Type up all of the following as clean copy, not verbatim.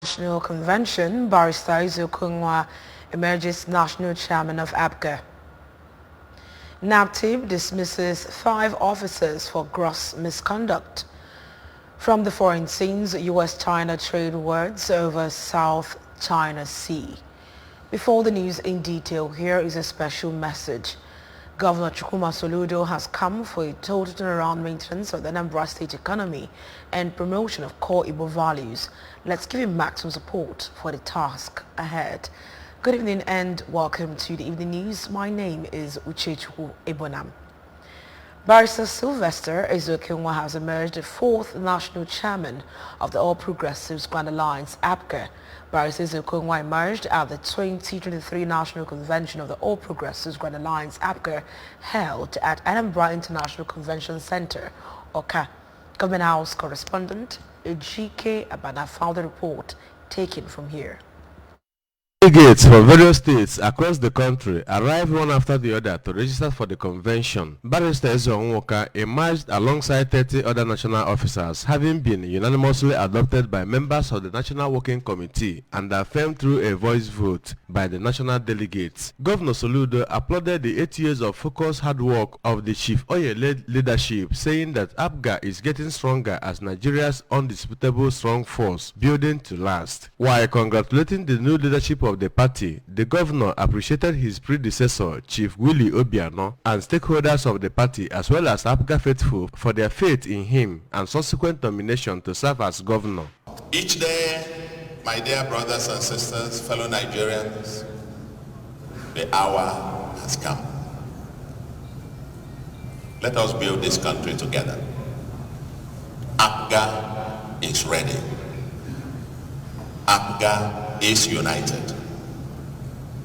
National Convention, Barrister Izu Kungwa emerges national chairman of APGA. NAPTIP dismisses 5 officers for gross misconduct. From the foreign scenes, U.S.-China trade wars over South China Sea. Before the news in detail, here is a special message. Governor Chukwuma Soludo has come for a total turnaround maintenance of the Anambra State economy and promotion of core Igbo values. Let's give him maximum support for the task ahead. Good evening and welcome to the evening news. My name is Uchechukwu Ebonam. Barrister Sylvester Izu Kungwa has emerged the 4th national chairman of the All Progressives Grand Alliance, APGA. Barrister Izu Kungwa emerged at the 2023 National Convention of the All Progressives Grand Alliance, APGA, held at Anambra International Convention Center, Oka. Government House correspondent Ejike Abana found the report taken from here. Delegates from various states across the country arrived one after the other to register for the convention. Barrister Izu Onwoka emerged alongside 30 other national officers, having been unanimously adopted by members of the National Working Committee and affirmed through a voice vote by the national delegates. Governor Soludo applauded the 8 years of focused hard work of the Chief Oye-led leadership, saying that APGA is getting stronger as Nigeria's undisputable strong force, building to last. While congratulating the new leadership of the party, the governor appreciated his predecessor, Chief Willie Obiano, and stakeholders of the party as well as APGA faithful for their faith in him and subsequent nomination to serve as governor. Each day, my dear brothers and sisters, fellow Nigerians, the hour has come. Let us build this country together. APGA is ready. APGA is united.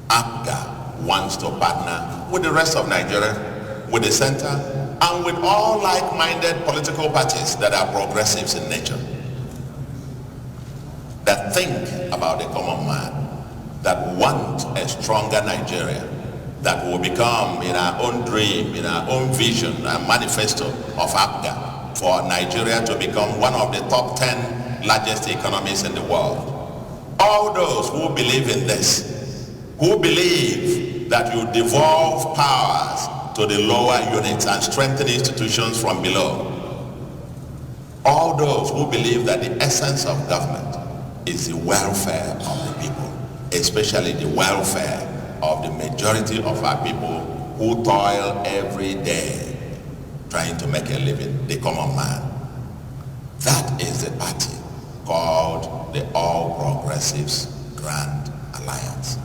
APGA wants to partner with the rest of Nigeria, with the center, and with all like-minded political parties that are progressives in nature, that think about the common man, that want a stronger Nigeria, that will become, in our own dream, in our own vision and manifesto of APGA, for Nigeria to become one of the top 10 largest economies in the world. All those who believe in this, who believe that you devolve powers to the lower units and strengthen institutions from below, all those who believe that the essence of government is the welfare of the people, especially the welfare of the majority of our people who toil every day trying to make a living, the common man. That is the party called the All Progressives Grand Alliance.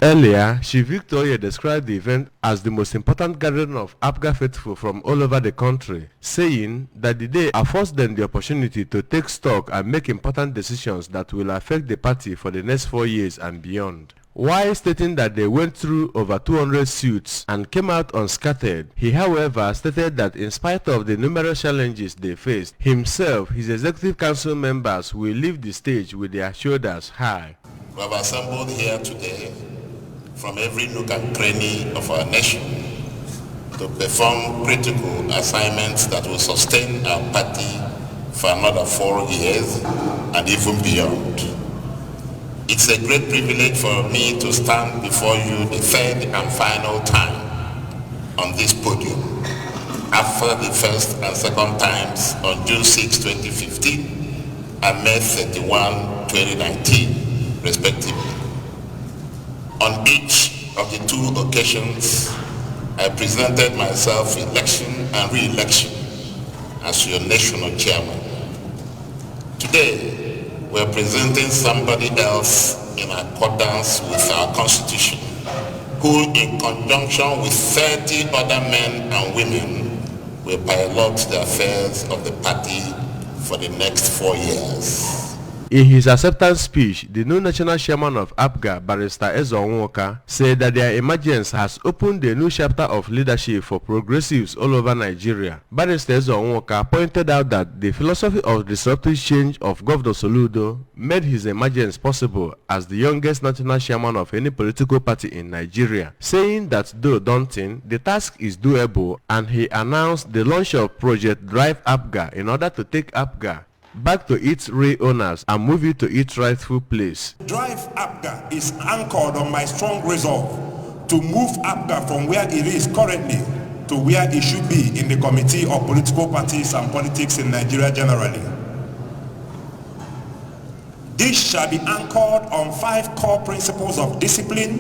Earlier, Chief Victor described the event as the most important gathering of APGA faithful from all over the country, saying that the day affords them the opportunity to take stock and make important decisions that will affect the party for the next 4 years and beyond. While stating that they went through over 200 suits and came out unscathed, he however stated that in spite of the numerous challenges they faced, himself, his executive council members will leave the stage with their shoulders high. We have assembled here today from every nook and cranny of our nation to perform critical assignments that will sustain our party for another 4 years and even beyond. It's a great privilege for me to stand before you the 3rd and final time on this podium after the first and second times on June 6, 2015 and May 31, 2019, respectively. On each of the 2 occasions, I presented myself for election and re-election as your national chairman. Today, we're presenting somebody else in accordance with our constitution, who in conjunction with 30 other men and women will pilot the affairs of the party for the next 4 years. In his acceptance speech, the new national chairman of APGA, Barrister Izu Onwoka, said that their emergence has opened a new chapter of leadership for progressives all over Nigeria. Barrister Izu Onwoka pointed out that the philosophy of disruptive change of Governor Soludo made his emergence possible as the youngest national chairman of any political party in Nigeria, saying that though daunting, the task is doable, and he announced the launch of Project Drive APGA in order to take APGA back to its real owners and move it to its rightful place. Drive APGA is anchored on my strong resolve to move APGA from where it is currently to where it should be in the Committee of Political Parties and Politics in Nigeria generally. This shall be anchored on 5 core principles of discipline,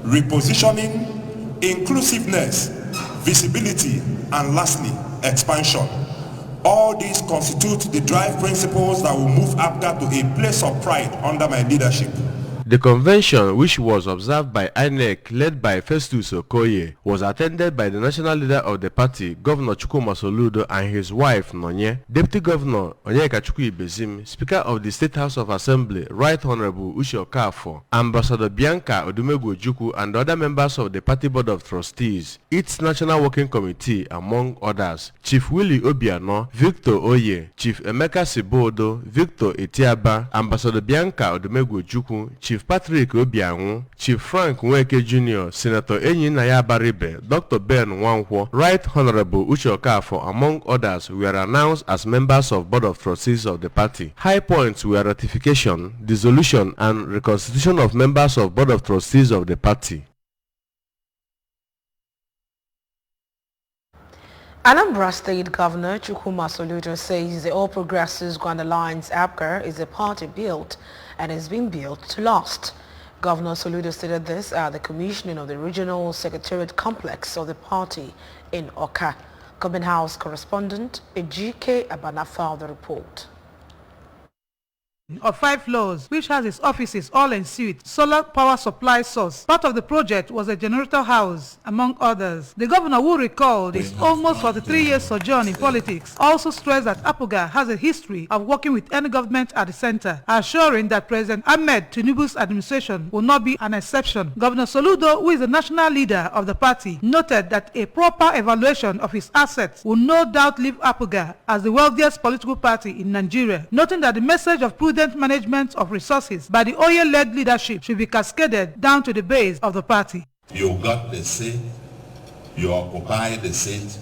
repositioning, inclusiveness, visibility, and lastly, expansion. All these constitute the drive principles that will move APGA to a place of pride under my leadership. The convention, which was observed by INEC led by Festus Okoye, was attended by the national leader of the party, Governor Chukwuma Soludo, and his wife, Nonye, Deputy Governor Onyeka Chukwu-Ibezim, Speaker of the State House of Assembly, Right Honorable Uche Okafor, Ambassador Bianca Odumegwu Ojukwu, and other members of the party board of trustees, its national working committee, among others, Chief Willie Obiano, Victor Oye, Chief Emeka Sibodo, Victor Etiaba, Ambassador Bianca Odumegwu Ojukwu, Chief Patrick Obianwu, Chief Frank Nweke Jr., Senator Enyinaya Baribe, Dr. Ben Nwankwo, Right Honorable Uche Okafor, among others, were announced as members of Board of Trustees of the party. High points were ratification, dissolution, and reconstitution of members of Board of Trustees of the party. Anambra State Governor Chukwuma Soludo says the All Progressives Grand Alliance APGA is a party built and is being built to last. Governor Soludo stated this at the commissioning of the Regional Secretariat Complex of the party in Oka. Government House correspondent Ejike Abana filed the report. Of 5 floors, which has its offices all en suite, solar power supply source. Part of the project was a generator house, among others. The governor, who recalled his almost 43 years sojourn in politics, also stressed that APGA has a history of working with any government at the center, assuring that President Ahmed Tinubu's administration will not be an exception. Governor Soludo, who is the national leader of the party, noted that a proper evaluation of his assets will no doubt leave APGA as the wealthiest political party in Nigeria, noting that the message of prudent management of resources by the Oye-led leadership should be cascaded down to the base of the party. You got the seat, you occupy the seat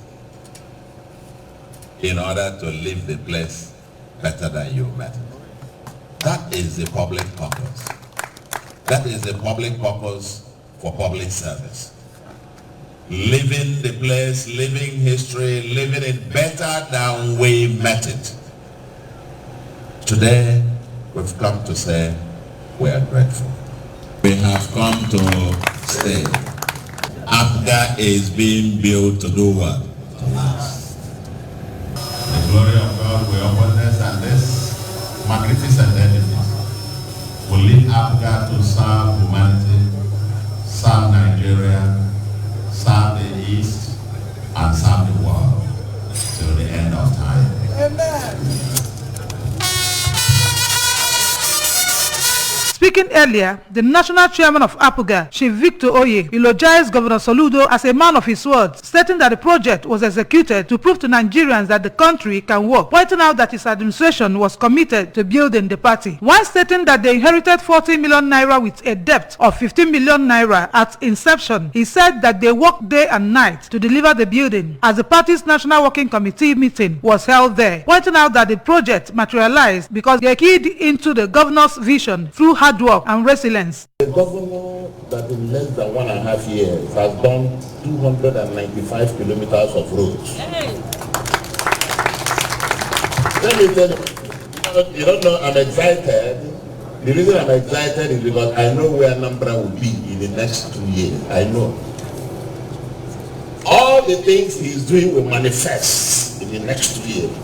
in order to leave the place better than you met it. That is the public purpose. That is the public purpose for public service. Living the place, living history, living it better than we met it. Today, we've come to say we are grateful. We have come to say APGA is being built to do what? To last. The glory of God will upon us, and this magnificent edifice will lead APGA to serve humanity, serve Nigeria, serve the East, and serve the world till the end of time. Amen. Speaking earlier, the national chairman of APGA, Chief Victor Oye, eulogized Governor Soludo as a man of his words, stating that the project was executed to prove to Nigerians that the country can work, pointing out that his administration was committed to building the party. While stating that they inherited 40 million naira with a debt of 15 million naira at inception, he said that they worked day and night to deliver the building as the party's National Working Committee meeting was held there, pointing out that the project materialized because they keyed into the governor's vision through hard work and resilience. The governor that in less than 1.5 years has done 295 kilometers of roads. Hey. Let me tell you, you don't know, I'm excited. The reason I'm excited is because I know where Anambra will be in the next 2 years. I know. All the things he's doing will manifest in the next 2 years.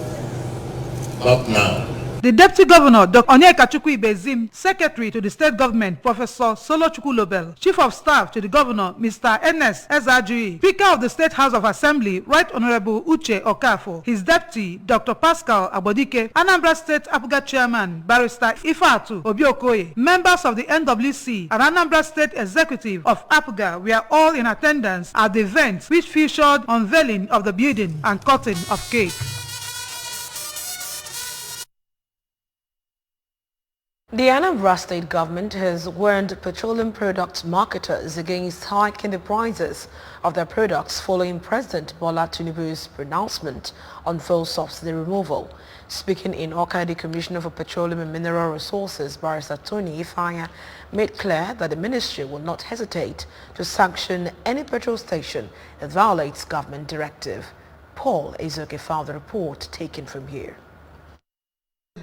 Not now. The Deputy Governor, Dr. Onyeka Chukwu-Ibezim, Secretary to the State Government, Professor Solo Chukwulobel, Chief of Staff to the Governor, Mr. Ernest Ezajui, Speaker of the State House of Assembly, Right Honorable Uche Okafor, his Deputy, Dr. Pascal Abodike, Anambra State APGA Chairman, Barrister Ifeatu Obi-Okoye, members of the NWC and Anambra State Executive of APGA were all in attendance at the event, which featured unveiling of the building and cutting of cake. The Anambra State government has warned petroleum product marketers against hiking the prices of their products following President Bola Tinubu's pronouncement on fuel subsidy removal. Speaking in Awka, the Commissioner for Petroleum and Mineral Resources, Barrister Tony Ifeanya, made clear that the ministry will not hesitate to sanction any petrol station that violates government directive. Paul Ezoke filed the report taken from here.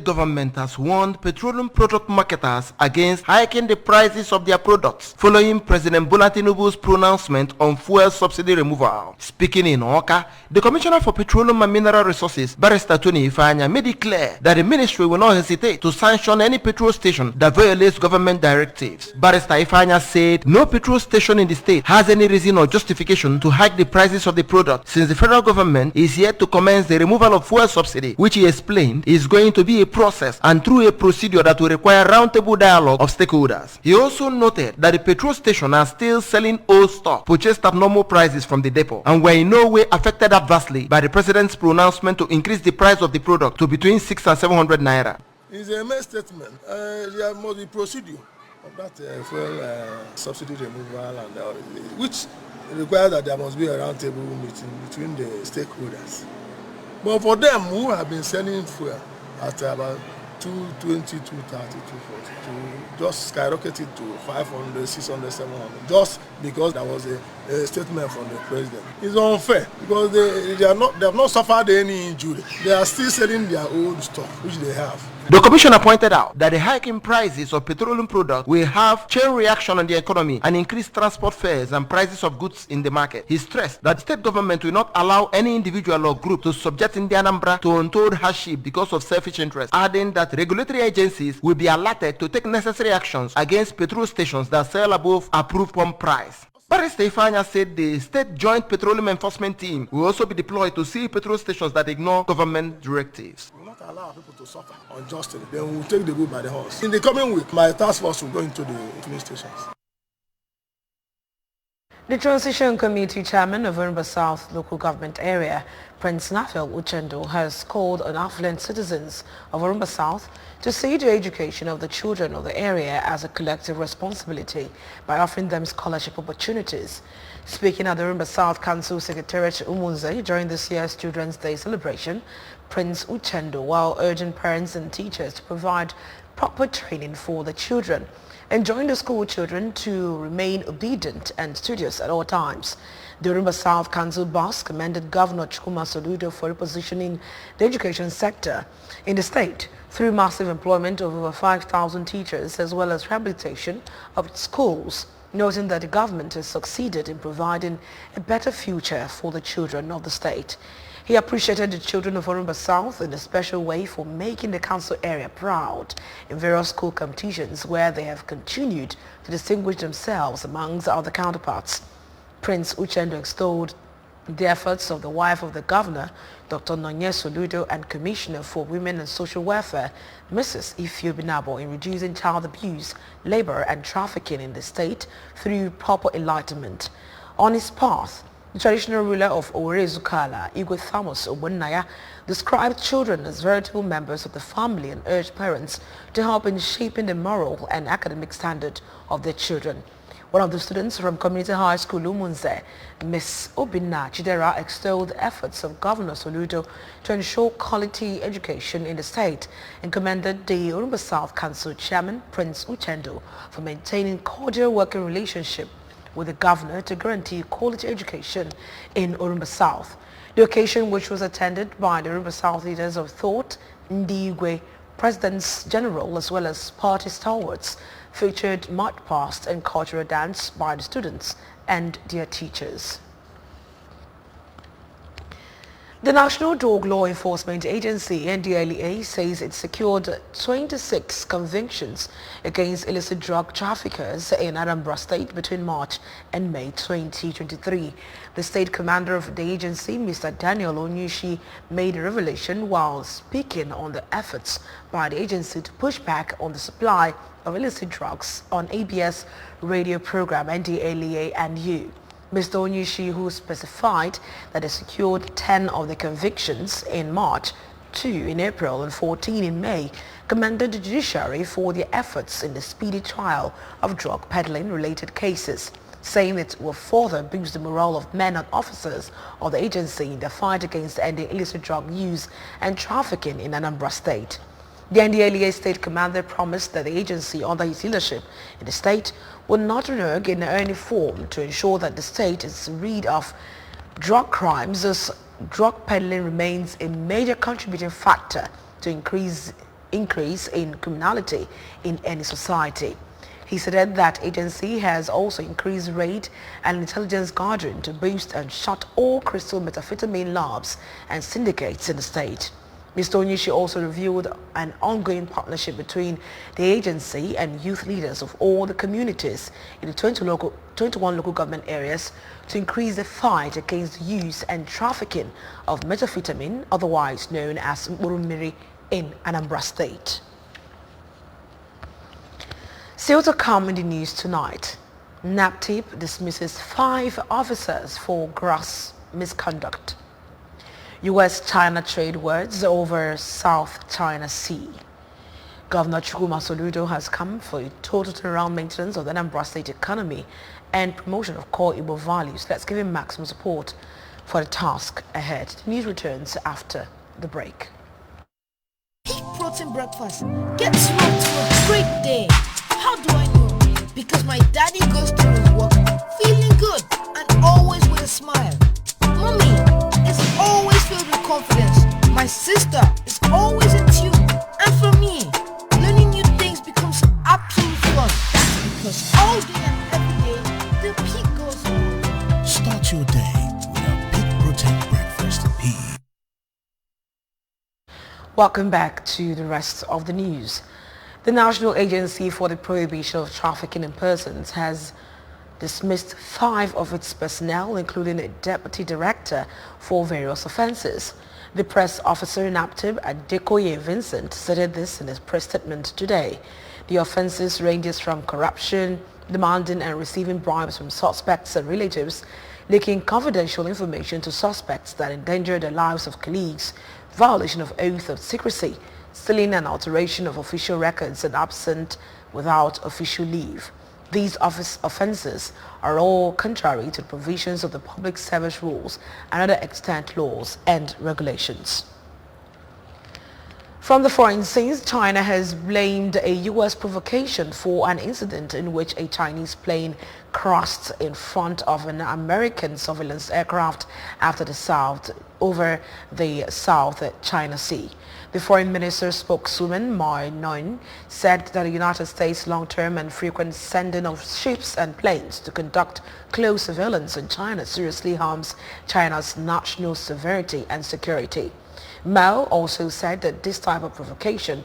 Government has warned petroleum product marketers against hiking the prices of their products following President Bola Tinubu's pronouncement on fuel subsidy removal. Speaking in Awka, the Commissioner for Petroleum and Mineral Resources, Barrister Tony Ifeanya, made it clear that the ministry will not hesitate to sanction any petrol station that violates government directives. Barrister Ifeanya said no petrol station in the state has any reason or justification to hike the prices of the product since the federal government is yet to commence the removal of fuel subsidy, which he explained is going to be a process and through a procedure that will require roundtable dialogue of stakeholders. He also noted that the petrol station are still selling old stock purchased at normal prices from the depot and were in no way affected adversely by the president's pronouncement to increase the price of the product to between 600 and 700 naira. It's a main statement. There must be procedure of that fuel subsidy removal, and which requires that there must be a roundtable meeting between the stakeholders. But for them who have been selling fuel at about 220, 230, 240, just skyrocketed to 500, 600, 700, just because there was a statement from the president. It's unfair because they have not suffered any injury. They are still selling their old stock, which they have. The commissioner pointed out that the hike in prices of petroleum products will have chain reaction on the economy and increase transport fares and prices of goods in the market. He stressed that the state government will not allow any individual or group to subject the Anambra to untold hardship because of selfish interest, adding that regulatory agencies will be alerted to take necessary actions against petrol stations that sell above approved pump price. Barrister Ifeanya said the State Joint Petroleum Enforcement Team will also be deployed to see petrol stations that ignore government directives. We will not allow people to suffer unjustly. Then we will take the bull by the horse. In the coming week, my task force will go into the filling stations. The Transition Committee Chairman of Orumba South Local Government Area, Prince Nafel Uchendo, has called on affluent citizens of Orumba South to see the education of the children of the area as a collective responsibility by offering them scholarship opportunities. Speaking at the Orumba South Council Secretariat Umunze during this year's Children's Day celebration, Prince Uchendo, while urging parents and teachers to provide proper training for the children, enjoined the school children to remain obedient and studious at all times. The Orumba South Council boss commended Governor Chukuma Soludo for repositioning the education sector in the state through massive employment of over 5,000 teachers as well as rehabilitation of schools, noting that the government has succeeded in providing a better future for the children of the state. He appreciated the children of Orumba South in a special way for making the council area proud in various school competitions where they have continued to distinguish themselves amongst other counterparts. Prince Uchendo extolled the efforts of the wife of the governor, Dr. Nonye Soludo, and Commissioner for Women and Social Welfare, Mrs. Ifeoma Binabo, in reducing child abuse, labor and trafficking in the state through proper enlightenment. On his path, the traditional ruler of Owerri Zukala, Igwe Thamos Ogbonnaya, described children as veritable members of the family and urged parents to help in shaping the moral and academic standard of their children. One of the students from Community High School Umunze, Ms. Obinna Chidera, extolled the efforts of Governor Soludo to ensure quality education in the state and commended the Orumba South Council Chairman, Prince Uchendo, for maintaining cordial working relationship with the governor to guarantee quality education in Orumba South. The occasion, which was attended by the Orumba South leaders of thought, Ndigwe, Presidents General, as well as party stalwarts, featured mud past and cultural dance by the students and their teachers. The National Drug Law Enforcement Agency, NDLEA, says it secured 26 convictions against illicit drug traffickers in Anambra State between March and May 2023. The state commander of the agency, Mr. Daniel Onyushi, made a revelation while speaking on the efforts by the agency to push back on the supply of illicit drugs on ABS radio program NDLEA and You. Mr. Onyushi, who specified that they secured 10 of the convictions in March 2 in April and 14 in May, commended the judiciary for their efforts in the speedy trial of drug peddling-related cases, saying it will further boost the morale of men and officers of the agency in the fight against ending illicit drug use and trafficking in Anambra State. The NDLEA State Commander promised that the agency under his leadership in the state will not renege in any form to ensure that the state is rid of drug crimes, as drug peddling remains a major contributing factor to increase in criminality in any society. He said that agency has also increased raid and intelligence gathering to boost and shut all crystal methamphetamine labs and syndicates in the state. Mr. Onyishi also revealed an ongoing partnership between the agency and youth leaders of all the communities in the 21 local government areas to increase the fight against the use and trafficking of methamphetamine, otherwise known as Murumiri, in Anambra State. Still to come in the news tonight, NAPTIP dismisses 5 officers for gross misconduct. U.S.-China trade wars over South China Sea. Governor Chukwuma Soludo has come for a total turnaround maintenance of the Anambra State economy and promotion of core Igbo values. Let's give him maximum support for the task ahead. The news returns after the break. Peak protein breakfast gets you off to a great day. How do I know? Because my daddy goes to his work feeling good and always with a smile. Mommy is always filled with confidence. My sister is always in tune. And for me, learning new things becomes absolute fun. That's because all day and every day, the peak goes on. Start your day with a Peak Protein Breakfast. Peak. Welcome back to the rest of the news. The National Agency for the Prohibition of Trafficking in Persons has dismissed 5 of its personnel, including a deputy director, for various offences. The press officer in NAPTIP, Adekoye Vincent, stated this in his press statement today. The offences ranges from corruption, demanding and receiving bribes from suspects and relatives, leaking confidential information to suspects that endanger the lives of colleagues, violation of oath of secrecy, stealing and alteration of official records, and absent without official leave. These offences are all contrary to the provisions of the Public Service Rules and other extant laws and regulations. From the foreign scenes, China has blamed a U.S. provocation for an incident in which a Chinese plane crashed in front of an American surveillance aircraft over the South China Sea. The Foreign Minister spokeswoman Ma Nong said that the United States' long-term and frequent sending of ships and planes to conduct close surveillance in China seriously harms China's national sovereignty and security. Mao also said that this type of provocation,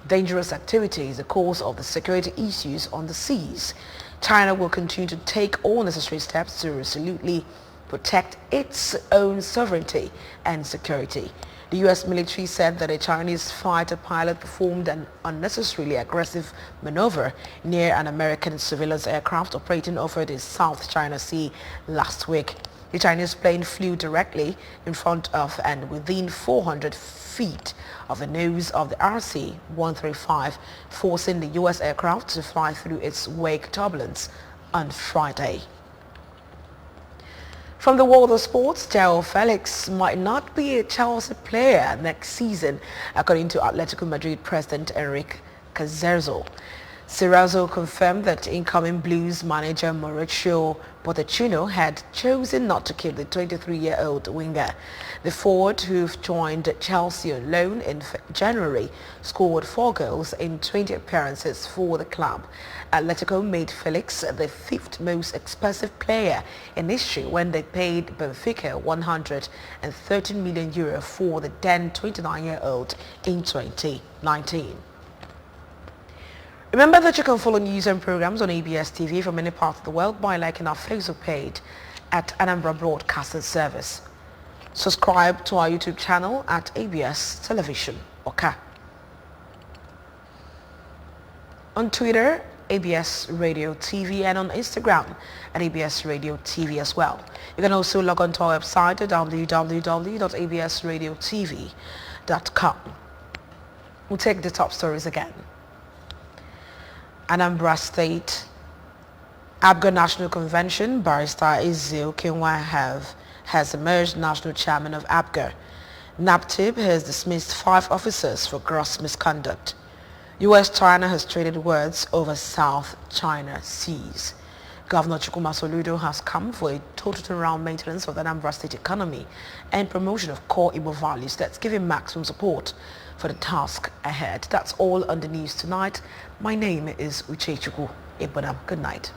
dangerous activity, is the cause of the security issues on the seas. China will continue to take all necessary steps to resolutely protect its own sovereignty and security. The U.S. military said that a Chinese fighter pilot performed an unnecessarily aggressive maneuver near an American surveillance aircraft operating over the South China Sea last week. The Chinese plane flew directly in front of and within 400 feet of the nose of the RC-135, forcing the U.S. aircraft to fly through its wake turbulence on Friday. From the world of sports, João Felix might not be a Chelsea player next season, according to Atletico Madrid president Enrique Cerezo. Cerezo confirmed that incoming Blues manager Mauricio Pochettino had chosen not to keep the 23-year-old winger. The forward, who joined Chelsea on loan in January, scored 4 goals in 20 appearances for the club. Atletico made Felix the 5th most expensive player in history when they paid Benfica €113 million for the then 29-year-old in 2019. Remember that you can follow news and programs on ABS TV from any part of the world by liking our Facebook page at Anambra Broadcasting Service. Subscribe to our YouTube channel at ABS Television Oka. On Twitter, ABS Radio TV, and on Instagram at ABS Radio TV as well. You can also log on to our website at www.absradiotv.com. Vanguard.com. We'll take the top stories again. Anambra State APGA National Convention, Barrister Ezio Kinwa has emerged national chairman of APGA. NAPTIB has dismissed 5 officers for gross misconduct. U.S.-China has traded words over South China Seas. Governor Chukwuma Soludo has come for a total turnaround maintenance of the Anambra State economy and promotion of core Igbo values that's giving maximum support for the task ahead. That's all on the news tonight. My name is Uchechukwu Ibonam. Good night.